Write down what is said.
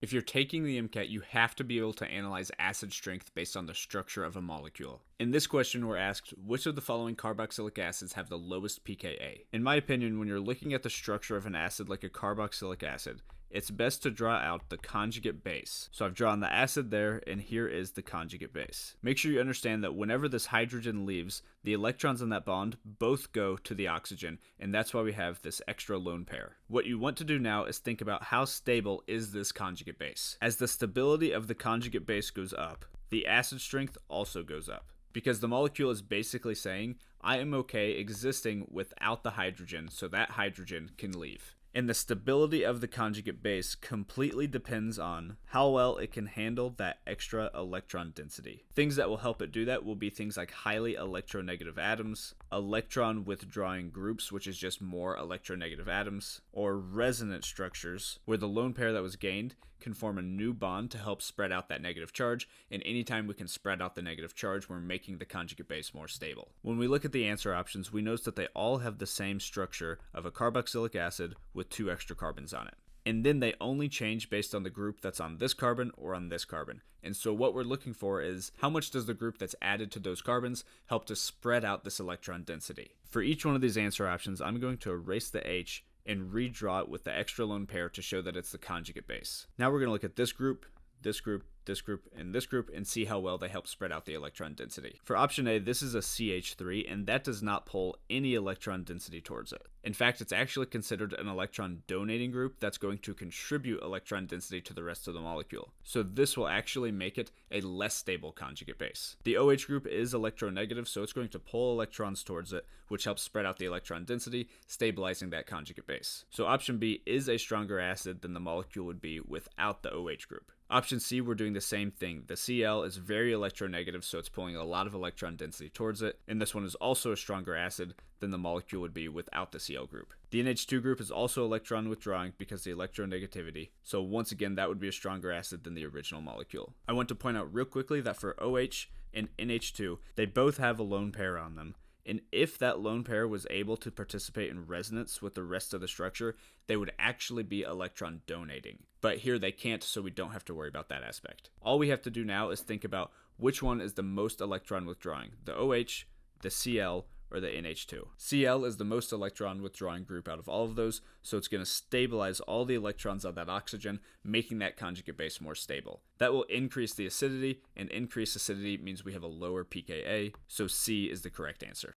If you're taking the MCAT, you have to be able to analyze acid strength based on the structure of a molecule. In this question, we're asked, which of the following carboxylic acids have the lowest pKa? In my opinion, when you're looking at the structure of an acid like a carboxylic acid, it's best to draw out the conjugate base. So I've drawn the acid there, and here is the conjugate base. Make sure you understand that whenever this hydrogen leaves, the electrons in that bond both go to the oxygen, and that's why we have this extra lone pair. What you want to do now is think about how stable is this conjugate base. As the stability of the conjugate base goes up, the acid strength also goes up. Because the molecule is basically saying, I am okay existing without the hydrogen, so that hydrogen can leave. And the stability of the conjugate base completely depends on how well it can handle that extra electron density. Things that will help it do that will be things like highly electronegative atoms, electron withdrawing groups, which is just more electronegative atoms, or resonance structures, where the lone pair that was gained can form a new bond to help spread out that negative charge, and anytime we can spread out the negative charge, we're making the conjugate base more stable. When we look at the answer options, we notice that they all have the same structure of a carboxylic acid with 2 extra carbons on it. And then they only change based on the group that's on this carbon or on this carbon. And so what we're looking for is how much does the group that's added to those carbons help to spread out this electron density. For each one of these answer options, I'm going to erase the H and redraw it with the extra lone pair to show that it's the conjugate base. Now we're going to look at this group, this group, this group, and this group, and see how well they help spread out the electron density. For option A, this is a CH3, and that does not pull any electron density towards it. In fact, it's actually considered an electron donating group that's going to contribute electron density to the rest of the molecule. So this will actually make it a less stable conjugate base. The OH group is electronegative, so it's going to pull electrons towards it, which helps spread out the electron density, stabilizing that conjugate base. So option B is a stronger acid than the molecule would be without the OH group. Option C, we're doing the same thing. The Cl is very electronegative, so it's pulling a lot of electron density towards it, and this one is also a stronger acid than the molecule would be without the Cl group. The NH2 group is also electron withdrawing because of the electronegativity, so once again that would be a stronger acid than the original molecule. I want to point out real quickly that for OH and NH2, they both have a lone pair on them. And if that lone pair was able to participate in resonance with the rest of the structure, they would actually be electron donating. But here they can't, so we don't have to worry about that aspect. All we have to do now is think about which one is the most electron withdrawing, the OH, the Cl, or the NH2. Cl is the most electron withdrawing group out of all of those, so it's going to stabilize all the electrons of that oxygen, making that conjugate base more stable. That will increase the acidity, and increased acidity means we have a lower pKa, so C is the correct answer.